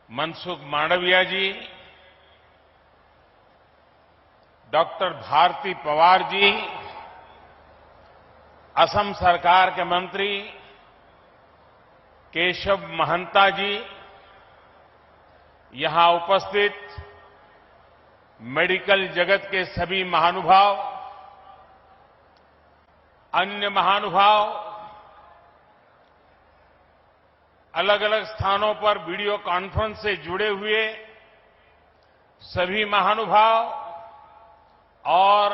मनसुख मांडविया जी, doctor Bharti Pawar ji, Assam सरकार के मंत्री केशव महंता जी, यहां उपस्थित मेडिकल जगत के सभी महानुभाव, अन्य महानुभाव, अलग अलग स्थानों पर वीडियो कॉन्फ्रेंस से जुड़े हुए सभी महानुभाव और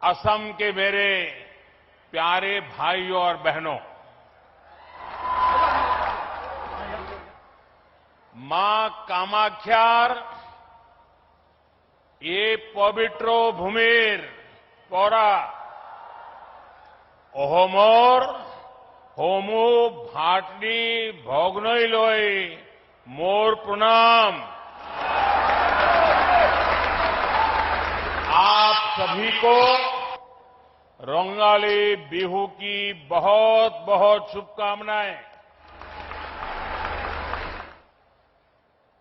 असम के मेरे प्यारे भाइयों और बहनों, मां कामाख्यार ये पवित्रो भूमिर पौरा ओहोमोर होमो भाटनी भोगनोई लोई मोर प्रणाम। आप सभी को रोंगाली बिहू की बहुत बहुत शुभकामनाएं।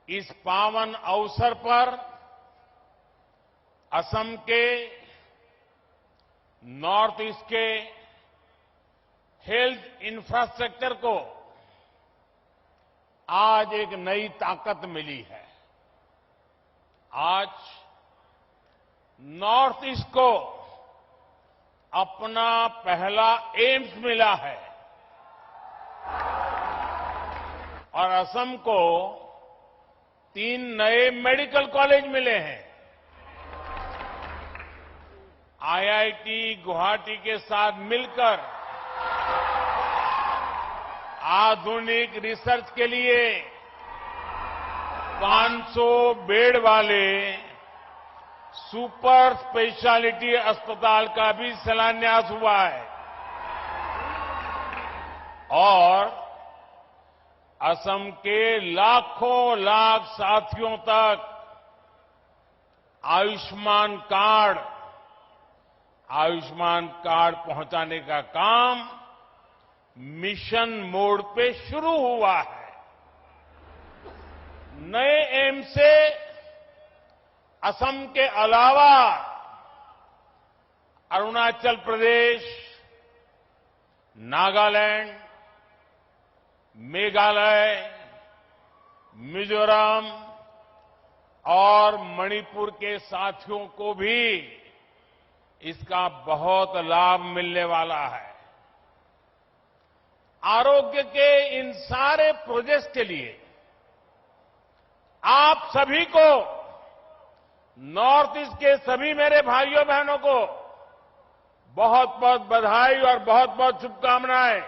इस पावन अवसर पर असम के नॉर्थ ईस्ट के हेल्थ इंफ्रास्ट्रक्चर को आज एक नई ताकत मिली है। आज नॉर्थ ईस्ट को अपना पहला एम्स मिला है और असम को 3 नए मेडिकल कॉलेज मिले हैं। आईआईटी गुवाहाटी के साथ मिलकर आधुनिक रिसर्च के लिए 500 बेड वाले सुपर स्पेशलिटी अस्पताल का भी शिलान्यास हुआ है और असम के लाखों लाख साथियों तक आयुष्मान कार्ड पहुंचाने का काम मिशन मोड पे शुरू हुआ है। नए एम्स से असम के अलावा अरुणाचल प्रदेश, नागालैंड, मेघालय, मिजोरम और मणिपुर के साथियों को भी इसका बहुत लाभ मिलने वाला है। आरोग्य के इन सारे प्रोजेक्ट्स के लिए आप सभी को, नॉर्थ ईस्ट के सभी मेरे भाइयों बहनों को बहुत बहुत बधाई और बहुत बहुत शुभकामनाएं।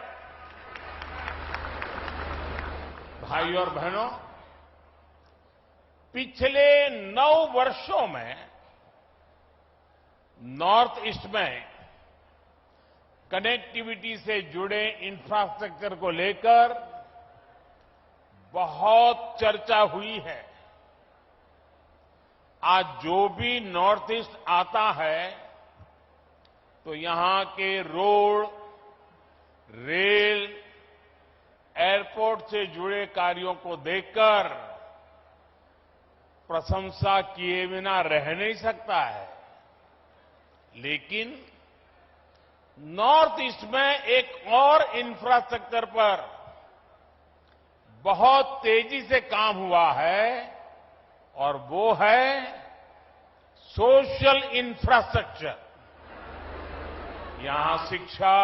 भाइयों और बहनों, पिछले 9 वर्षों में नॉर्थ ईस्ट में कनेक्टिविटी से जुड़े इंफ्रास्ट्रक्चर को लेकर बहुत चर्चा हुई है। आज जो भी नॉर्थ ईस्ट आता है तो यहां के रोड, रेल, एयरपोर्ट से जुड़े कार्यों को देखकर प्रशंसा किए बिना रह नहीं सकता है। लेकिन नॉर्थ ईस्ट में एक और इंफ्रास्ट्रक्चर पर बहुत तेजी से काम हुआ है और वो है सोशल इंफ्रास्ट्रक्चर। यहां शिक्षा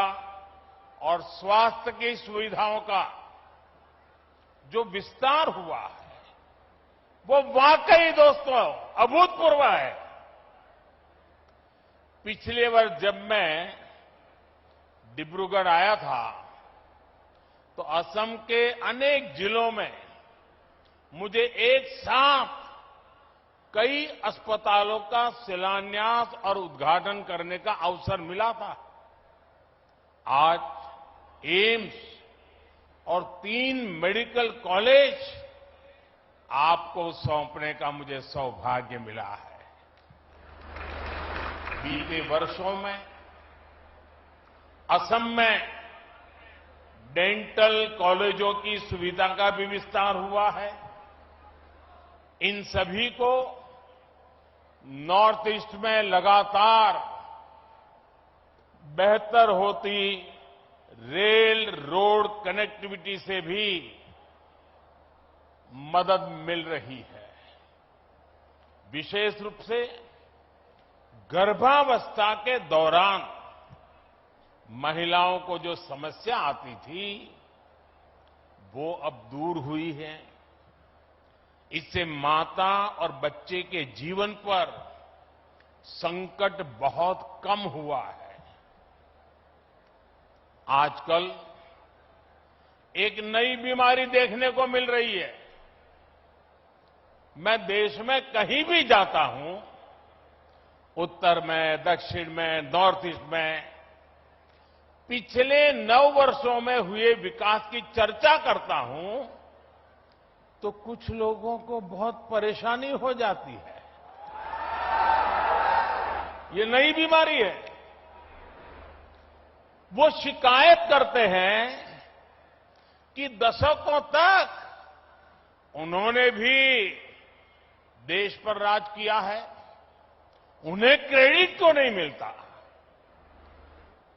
और स्वास्थ्य की सुविधाओं का जो विस्तार हुआ है वो वाकई दोस्तों अभूतपूर्व है। पिछले वर्ष जब मैं डिब्रूगढ़ आया था तो असम के अनेक जिलों में मुझे एक साथ कई अस्पतालों का शिलान्यास और उद्घाटन करने का अवसर मिला था। आज एम्स और 3 मेडिकल कॉलेज आपको सौंपने का मुझे सौभाग्य मिला है। बीते वर्षों में असम में डेंटल कॉलेजों की सुविधा का भी विस्तार हुआ है। इन सभी को नॉर्थ ईस्ट में लगातार बेहतर होती रेल रोड कनेक्टिविटी से भी मदद मिल रही है। विशेष रूप से गर्भावस्था के दौरान महिलाओं को जो समस्या आती थी वो अब दूर हुई है। इससे माता और बच्चे के जीवन पर संकट बहुत कम हुआ है। आजकल एक नई बीमारी देखने को मिल रही है। मैं देश में कहीं भी जाता हूं, उत्तर में, दक्षिण में, नॉर्थ ईस्ट में, पिछले 9 वर्षों में हुए विकास की चर्चा करता हूं तो कुछ लोगों को बहुत परेशानी हो जाती है। ये नई बीमारी है। वो शिकायत करते हैं कि दशकों तक उन्होंने भी देश पर राज किया है, उन्हें क्रेडिट क्यों नहीं मिलता।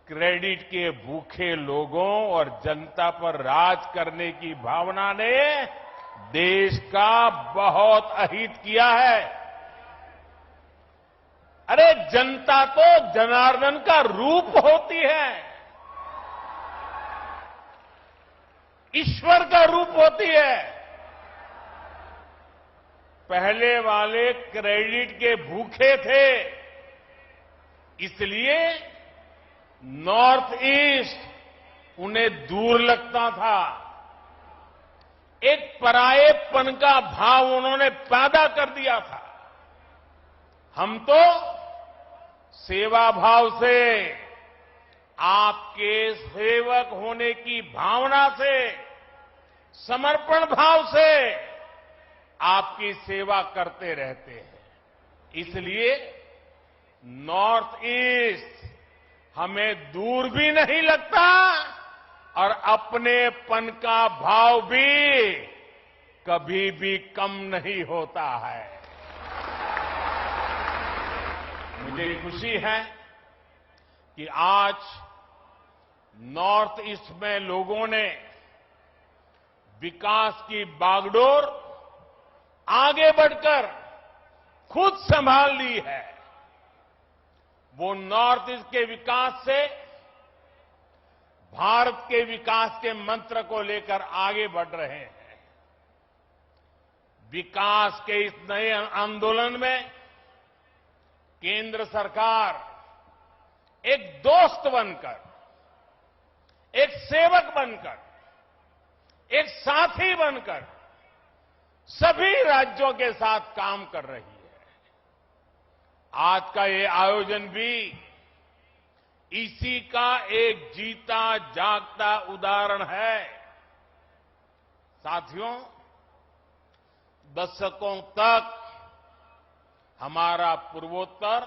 क्रेडिट के भूखे लोगों और जनता पर राज करने की भावना ने देश का बहुत अहित किया है। अरे जनता तो जनार्दन का रूप होती है, ईश्वर का रूप होती है। पहले वाले क्रेडिट के भूखे थे, इसलिए नॉर्थ ईस्ट उन्हें दूर लगता था। एक परायेपन का भाव उन्होंने पैदा कर दिया था। हम तो सेवा भाव से, आपके सेवक होने की भावना से, समर्पण भाव से आपकी सेवा करते रहते हैं। इसलिए नॉर्थ ईस्ट हमें दूर भी नहीं लगता और अपनेपन का भाव भी कभी भी कम नहीं होता है। मुझे खुशी है कि आज नॉर्थ ईस्ट में लोगों ने विकास की बागडोर आगे बढ़कर खुद संभाल ली है। वो नॉर्थ ईस्ट के विकास से भारत के विकास के मंत्र को लेकर आगे बढ़ रहे हैं। विकास के इस नए आंदोलन में केंद्र सरकार एक दोस्त बनकर, एक सेवक बनकर, एक साथी बनकर सभी राज्यों के साथ काम कर रही है। आज का ये आयोजन भी इसी का एक जीता जागता उदाहरण है। साथियों, दशकों तक हमारा पूर्वोत्तर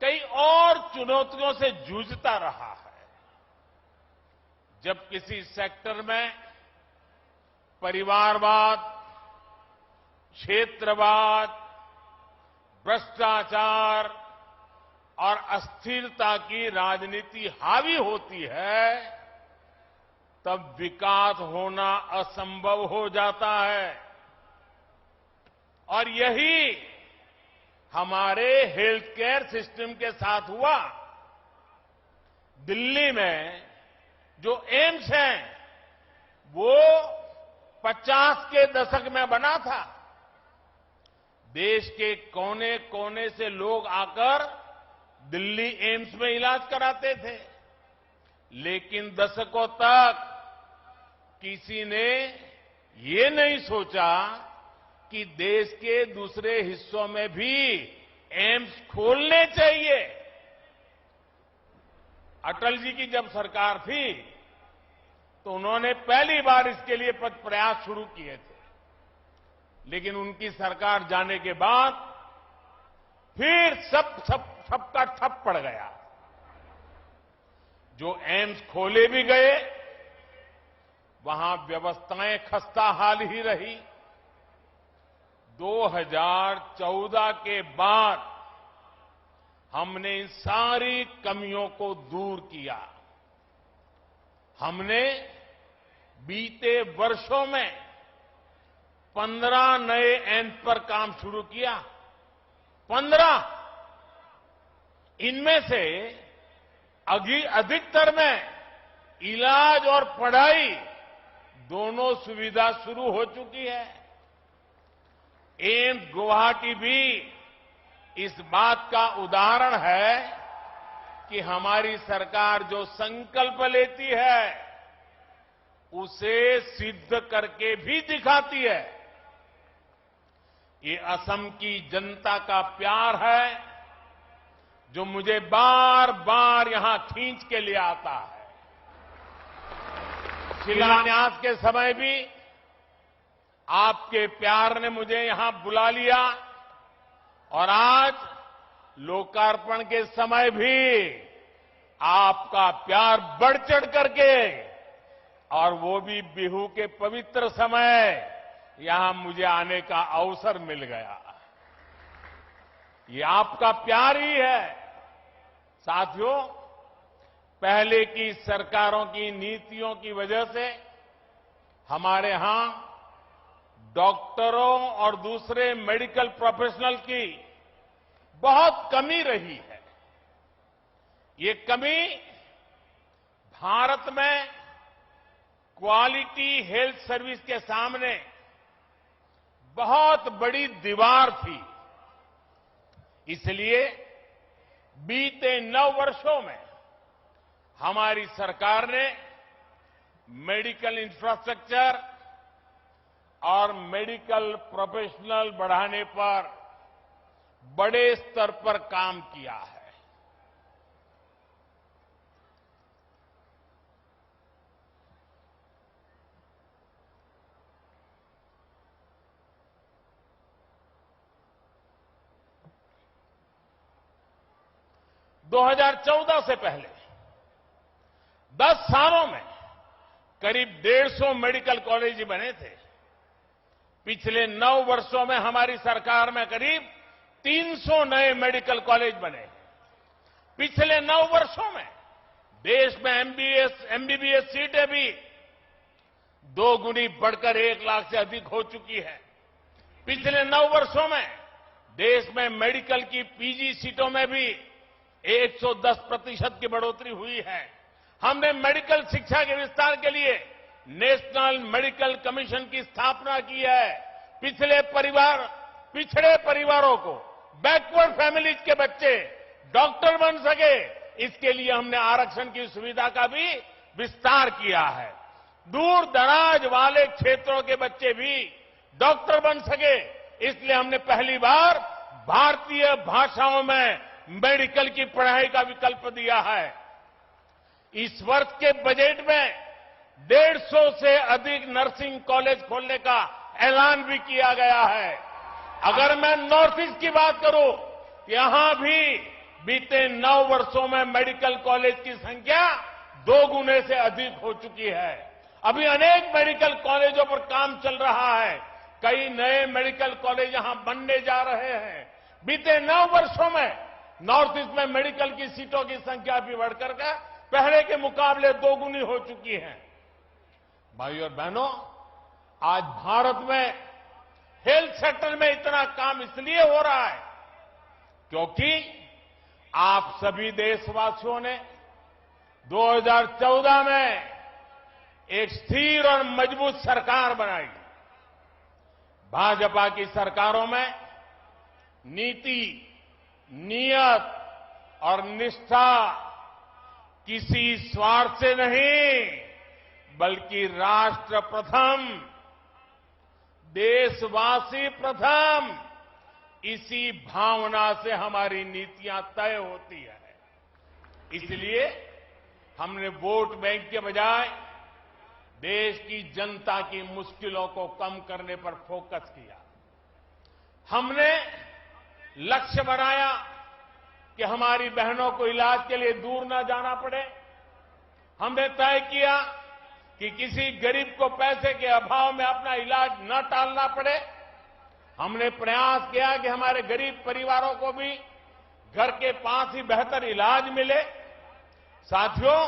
कई और चुनौतियों से जूझता रहा है। जब किसी सेक्टर में परिवारवाद, क्षेत्रवाद, भ्रष्टाचार और अस्थिरता की राजनीति हावी होती है, तब विकास होना असंभव हो जाता है। और यही हमारे हेल्थ केयर सिस्टम के साथ हुआ। दिल्ली में जो एम्स है वो 50 के दशक में बना था। देश के कोने कोने से लोग आकर दिल्ली एम्स में इलाज कराते थे, लेकिन दशकों तक किसी ने ये नहीं सोचा कि देश के दूसरे हिस्सों में भी एम्स खोलने चाहिए। अटल जी की जब सरकार थी तो उन्होंने पहली बार इसके लिए प्रयास शुरू किए थे, लेकिन उनकी सरकार जाने के बाद फिर सबका ठप पड़ गया। जो एम्स खोले भी गए, वहां व्यवस्थाएं खस्ताहाल ही रही। 2014 के बाद हमने इन सारी कमियों को दूर किया। हमने बीते वर्षों में 15 नए एम्स पर काम शुरू किया। 15। इनमें से अधिकतर में इलाज और पढ़ाई दोनों सुविधा शुरू हो चुकी है। एम्स गुवाहाटी भी इस बात का उदाहरण है कि हमारी सरकार जो संकल्प लेती है उसे सिद्ध करके भी दिखाती है। ये असम की जनता का प्यार है जो मुझे बार बार यहां खींच के ले आता है। शिलान्यास के समय भी आपके प्यार ने मुझे यहां बुला लिया और आज लोकार्पण के समय भी आपका प्यार बढ़ चढ़ करके, और वो भी बिहू के पवित्र समय, यहां मुझे आने का अवसर मिल गया। ये आपका प्यार ही है। साथियों, पहले की सरकारों की नीतियों की वजह से हमारे यहां डॉक्टरों और दूसरे मेडिकल प्रोफेशनल की बहुत कमी रही है। ये कमी भारत में क्वालिटी हेल्थ सर्विस के सामने बहुत बड़ी दीवार थी। इसलिए बीते 9 वर्षों में हमारी सरकार ने मेडिकल इंफ्रास्ट्रक्चर और मेडिकल प्रोफेशनल बढ़ाने पर बड़े स्तर पर काम किया है। दो 2014 से पहले 10 सालों में करीब 150 मेडिकल कॉलेज बने थे। पिछले 9 वर्षों में हमारी सरकार में करीब 300 नए मेडिकल कॉलेज बने। पिछले 9 वर्षों में देश में एमबीबीएस सीटें भी 2 गुनी बढ़कर 1 लाख से अधिक हो चुकी है। पिछले 9 वर्षों में देश में मेडिकल की पीजी सीटों में भी 110% की बढ़ोतरी हुई है। हमने मेडिकल शिक्षा के विस्तार के लिए नेशनल मेडिकल कमीशन की स्थापना की है। पिछड़े परिवारों को, बैकवर्ड फैमिलीज के बच्चे डॉक्टर बन सके, इसके लिए हमने आरक्षण की सुविधा का भी विस्तार किया है। दूर दराज वाले क्षेत्रों के बच्चे भी डॉक्टर बन सके, इसलिए हमने पहली बार भारतीय भाषाओं में मेडिकल की पढ़ाई का विकल्प दिया है। इस वर्ष के बजट में 150 से अधिक नर्सिंग कॉलेज खोलने का ऐलान भी किया गया है। अगर मैं नॉर्थ ईस्ट की बात करूं, यहां भी बीते 9 वर्षों में मेडिकल कॉलेज की संख्या 2 गुने से अधिक हो चुकी है। अभी अनेक मेडिकल कॉलेजों पर काम चल रहा है। कई नए मेडिकल कॉलेज यहां बनने जा रहे हैं। बीते 9 वर्षों में नॉर्थ ईस्ट में मेडिकल की सीटों की संख्या भी बढ़कर के पहले के मुकाबले 2 गुनी हो चुकी है। भाइयों और बहनों, आज भारत में हेल्थ सेक्टर में इतना काम इसलिए हो रहा है क्योंकि आप सभी देशवासियों ने 2014 में एक स्थिर और मजबूत सरकार बनाई। भाजपा की सरकारों में नीति, नियत और निष्ठा किसी स्वार्थ से नहीं, बल्कि राष्ट्र प्रथम, देशवासी प्रथम, इसी भावना से हमारी नीतियां तय होती है। इसलिए हमने वोट बैंक के बजाय देश की जनता की मुश्किलों को कम करने पर फोकस किया। हमने लक्ष्य बनाया कि हमारी बहनों को इलाज के लिए दूर न जाना पड़े। हमने तय किया कि किसी गरीब को पैसे के अभाव में अपना इलाज न टालना पड़े। हमने प्रयास किया कि हमारे गरीब परिवारों को भी घर के पास ही बेहतर इलाज मिले। साथियों,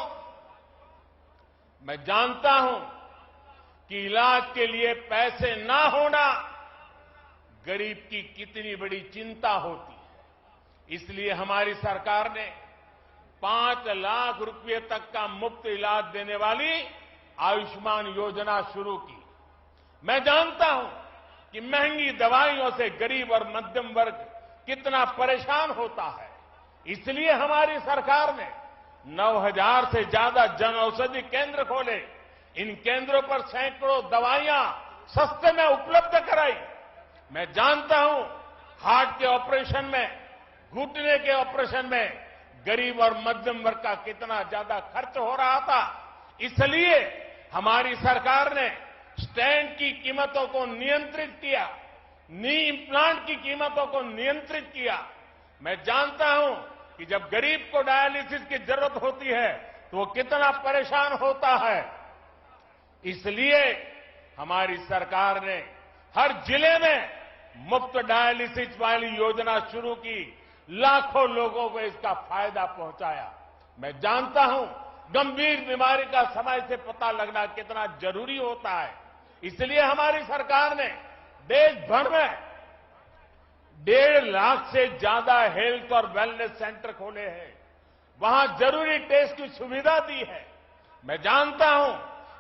मैं जानता हूं कि इलाज के लिए पैसे ना होना गरीब की कितनी बड़ी चिंता होती है। इसलिए हमारी सरकार ने 5 लाख रुपए तक का मुफ्त इलाज देने वाली आयुष्मान योजना शुरू की। मैं जानता हूं कि महंगी दवाइयों से गरीब और मध्यम वर्ग कितना परेशान होता है। इसलिए हमारी सरकार ने 9,000 से ज्यादा जन औषधि केंद्र खोले। इन केंद्रों पर सैकड़ों दवाइयां सस्ते में उपलब्ध कराई। मैं जानता हूं हार्ट के ऑपरेशन में, घुटने के ऑपरेशन में गरीब और मध्यम वर्ग का कितना ज्यादा खर्च हो रहा था। इसलिए हमारी सरकार ने स्टेंट की कीमतों को नियंत्रित किया, नी इम्प्लांट की कीमतों को नियंत्रित किया। मैं जानता हूं कि जब गरीब को डायलिसिस की जरूरत होती है तो वो कितना परेशान होता है। इसलिए हमारी सरकार ने हर जिले में मुफ्त डायलिसिस वाली योजना शुरू की, लाखों लोगों को इसका फायदा पहुंचाया। मैं जानता हूं गंभीर बीमारी का समय से पता लगना कितना जरूरी होता है। इसलिए हमारी सरकार ने देश भर में 1.5 लाख से ज्यादा हेल्थ और वेलनेस सेंटर खोले हैं। वहां जरूरी टेस्ट की सुविधा दी है। मैं जानता हूं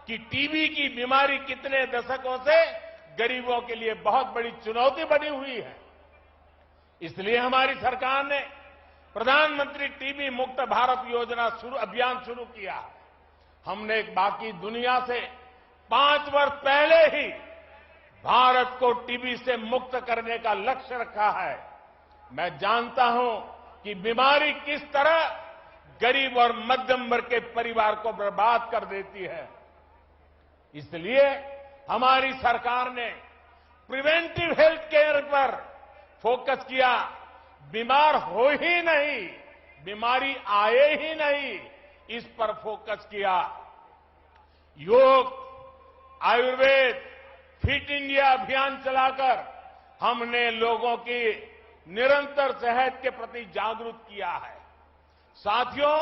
कि टीबी की बीमारी कितने दशकों से गरीबों के लिए बहुत बड़ी चुनौती बनी हुई है। इसलिए हमारी सरकार ने प्रधानमंत्री टीबी मुक्त भारत योजना अभियान शुरू किया है। हमने बाकी दुनिया से 5 वर्ष पहले ही भारत को टीबी से मुक्त करने का लक्ष्य रखा है। मैं जानता हूं कि बीमारी किस तरह गरीब और मध्यम वर्ग के परिवार को बर्बाद कर देती है। इसलिए हमारी सरकार ने प्रिवेंटिव हेल्थ केयर पर फोकस किया। बीमार हो ही नहीं, बीमारी आए ही नहीं, इस पर फोकस किया। योग, आयुर्वेद, फिट इंडिया अभियान चलाकर हमने लोगों की निरंतर सेहत के प्रति जागरूक किया है। साथियों,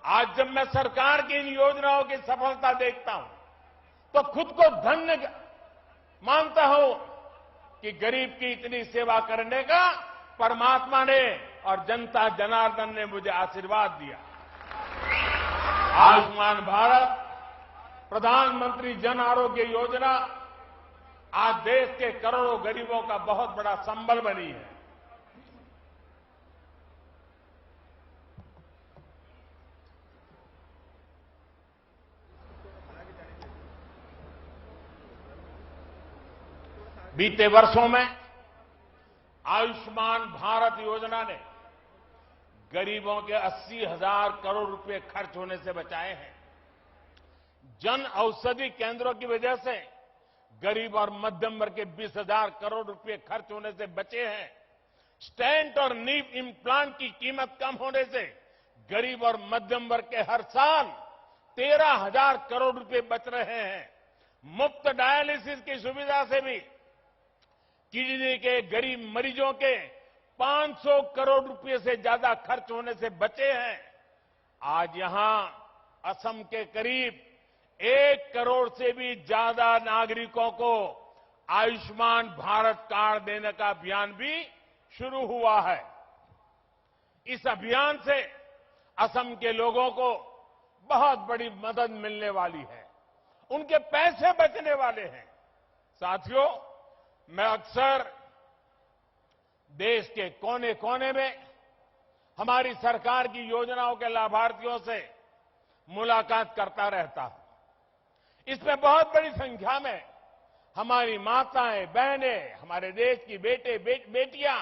आज जब मैं सरकार की इन योजनाओं की सफलता देखता हूं तो खुद को धन्य मानता हूं कि गरीब की इतनी सेवा करने का परमात्मा ने और जनता जनार्दन ने मुझे आशीर्वाद दिया। आयुष्मान भारत, प्रधानमंत्री जन आरोग्य योजना आज देश के करोड़ों गरीबों का बहुत बड़ा संबल बनी है। बीते वर्षों में आयुष्मान भारत योजना ने गरीबों के 80,000 करोड़ रुपए खर्च होने से बचाए हैं। जन औषधि केंद्रों की वजह से गरीब और मध्यम वर्ग के 20,000 करोड़ रुपए खर्च होने से बचे हैं। स्टेंट और नी इम्प्लांट की कीमत कम होने से गरीब और मध्यम वर्ग के हर साल 13,000 करोड़ रुपए बच रहे हैं। मुफ्त डायलिसिस की सुविधा से भी किडनी के गरीब मरीजों के 500 करोड़ रुपए से ज्यादा खर्च होने से बचे हैं। आज यहां असम के करीब 1 करोड़ से भी ज्यादा नागरिकों को आयुष्मान भारत कार्ड देने का अभियान भी शुरू हुआ है। इस अभियान से असम के लोगों को बहुत बड़ी मदद मिलने वाली है, उनके पैसे बचने वाले हैं। साथियों, मैं अक्सर देश के कोने कोने में हमारी सरकार की योजनाओं के लाभार्थियों से मुलाकात करता रहता हूं। इसमें बहुत बड़ी संख्या में हमारी माताएं, बहनें, हमारे देश की बेटियां,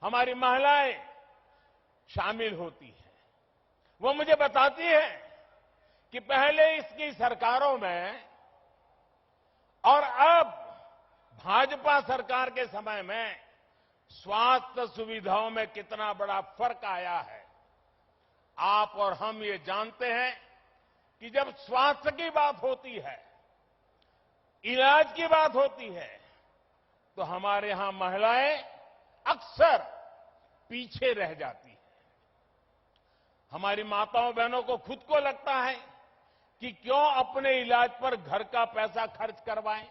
हमारी महिलाएं शामिल होती हैं। वो मुझे बताती है कि पहले इसकी सरकारों में और अब भाजपा सरकार के समय में स्वास्थ्य सुविधाओं में कितना बड़ा फर्क आया है। आप और हम ये जानते हैं कि जब स्वास्थ्य की बात होती है, इलाज की बात होती है, तो हमारे यहां महिलाएं अक्सर पीछे रह जाती हैं। हमारी माताओं बहनों को खुद को लगता है कि क्यों अपने इलाज पर घर का पैसा खर्च करवाएं,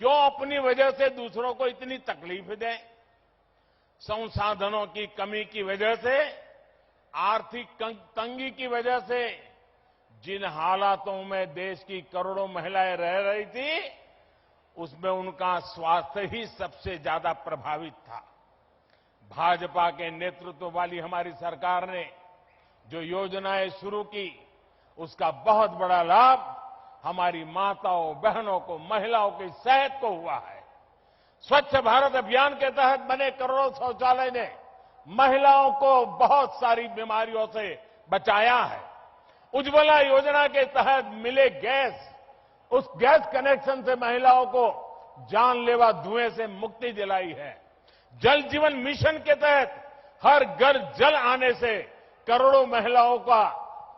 क्यों अपनी वजह से दूसरों को इतनी तकलीफ दें। संसाधनों की कमी की वजह से, आर्थिक तंगी की वजह से जिन हालातों में देश की करोड़ों महिलाएं रह रही थी, उसमें उनका स्वास्थ्य ही सबसे ज्यादा प्रभावित था। भाजपा के नेतृत्व वाली हमारी सरकार ने जो योजनाएं शुरू की, उसका बहुत बड़ा लाभ हमारी माताओं बहनों को, महिलाओं की सेहत को हुआ है। स्वच्छ भारत अभियान के तहत बने करोड़ों शौचालय ने महिलाओं को बहुत सारी बीमारियों से बचाया है। उज्ज्वला योजना के तहत मिले गैस, उस गैस कनेक्शन से महिलाओं को जानलेवा धुएं से मुक्ति दिलाई है। जल जीवन मिशन के तहत हर घर जल आने से करोड़ों महिलाओं का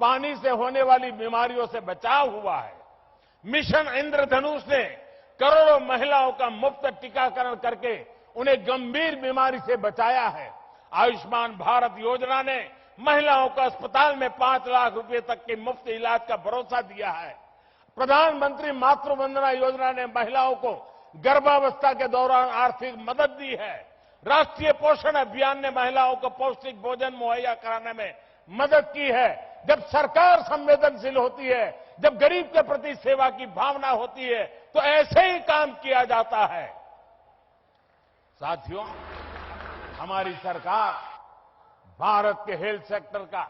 पानी से होने वाली बीमारियों से बचाव हुआ है। मिशन इंद्रधनुष ने करोड़ों महिलाओं का मुफ्त टीकाकरण करके उन्हें गंभीर बीमारी से बचाया है। आयुष्मान भारत योजना ने महिलाओं को अस्पताल में 5 लाख रुपए तक के मुफ्त इलाज का भरोसा दिया है। प्रधानमंत्री मातृ वंदना योजना ने महिलाओं को गर्भावस्था के दौरान आर्थिक मदद दी है। राष्ट्रीय पोषण अभियान ने महिलाओं को पौष्टिक भोजन मुहैया कराने में मदद की है। जब सरकार संवेदनशील होती है, जब गरीब के प्रति सेवा की भावना होती है, तो ऐसे ही काम किया जाता है। साथियों, हमारी सरकार भारत के हेल्थ सेक्टर का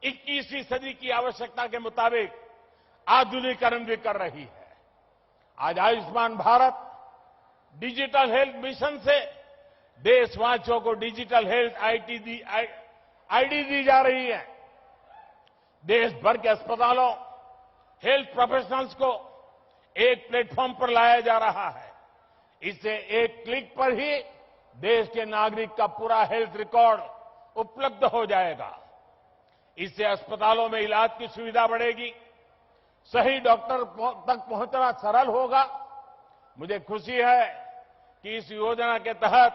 21वीं सदी की आवश्यकता के मुताबिक आधुनिकीकरण भी कर रही है। आज Ayushman Bharat digital health mission से देशवासियों को डिजिटल हेल्थ आईडी दी जा रही है। देश भर के अस्पतालों, हेल्थ प्रोफेशनल्स को एक प्लेटफॉर्म पर लाया जा रहा है। इससे एक क्लिक पर ही देश के नागरिक का पूरा हेल्थ रिकॉर्ड उपलब्ध हो जाएगा। इससे अस्पतालों में इलाज की सुविधा बढ़ेगी, सही डॉक्टर तक पहुंचना सरल होगा। मुझे खुशी है कि इस योजना के तहत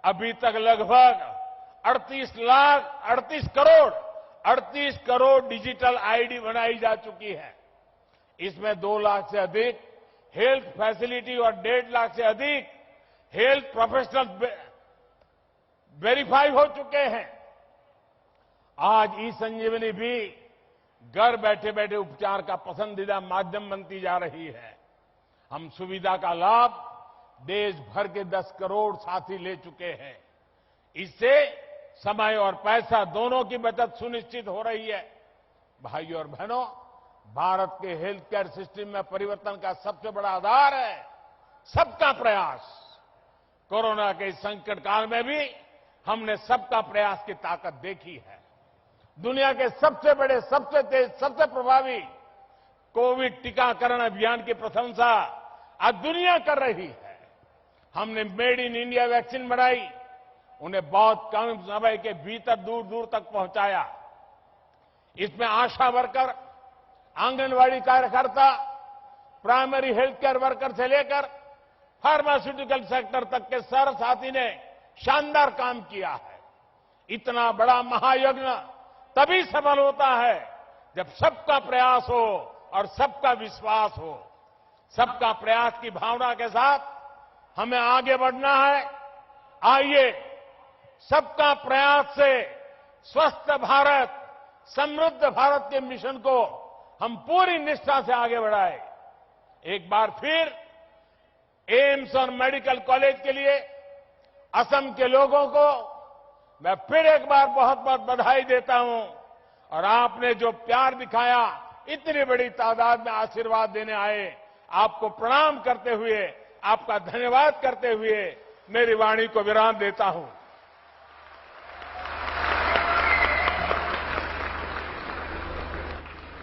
अभी तक लगभग 38 करोड़ डिजिटल आईडी बनाई जा चुकी है। इसमें 2 लाख से अधिक हेल्थ फैसिलिटी और 1.5 लाख से अधिक हेल्थ प्रोफेशनल वेरीफाई हो चुके हैं। आज ई संजीवनी भी घर बैठे बैठे उपचार का पसंदीदा माध्यम बनती जा रही है। हम सुविधा का लाभ देश भर के 10 करोड़ साथी ले चुके हैं। इससे समय और पैसा दोनों की बचत सुनिश्चित हो रही है। भाइयों और बहनों, भारत के हेल्थ केयर सिस्टम में परिवर्तन का सबसे बड़ा आधार है सबका प्रयास। कोरोना के संकट काल में भी हमने सबका प्रयास की ताकत देखी है। दुनिया के सबसे बड़े, सबसे तेज, सबसे प्रभावी कोविड टीकाकरण अभियान की प्रशंसा आज दुनिया कर रही है। हमने मेड इन इंडिया वैक्सीन बनाई, उन्हें बहुत कम समय के भीतर दूर दूर तक पहुंचाया। इसमें आशा वर्कर, आंगनवाड़ी कार्यकर्ता, प्राइमरी हेल्थ केयर वर्कर से लेकर फार्मास्यूटिकल सेक्टर तक के सारे साथी ने शानदार काम किया है। इतना बड़ा महायज्ञ तभी सफल होता है जब सबका प्रयास हो और सबका विश्वास हो। सबका प्रयास की भावना के साथ हमें आगे बढ़ना है। आइए सबका प्रयास से स्वस्थ भारत, समृद्ध भारत के मिशन को हम पूरी निष्ठा से आगे बढ़ाएं। एक बार फिर एम्स और मेडिकल कॉलेज के लिए असम के लोगों को मैं फिर एक बार बहुत बहुत बधाई देता हूं। और आपने जो प्यार दिखाया, इतनी बड़ी तादाद में आशीर्वाद देने आए, आपको प्रणाम करते हुए, आपका धन्यवाद करते हुए मेरी वाणी को विराम देता हूं।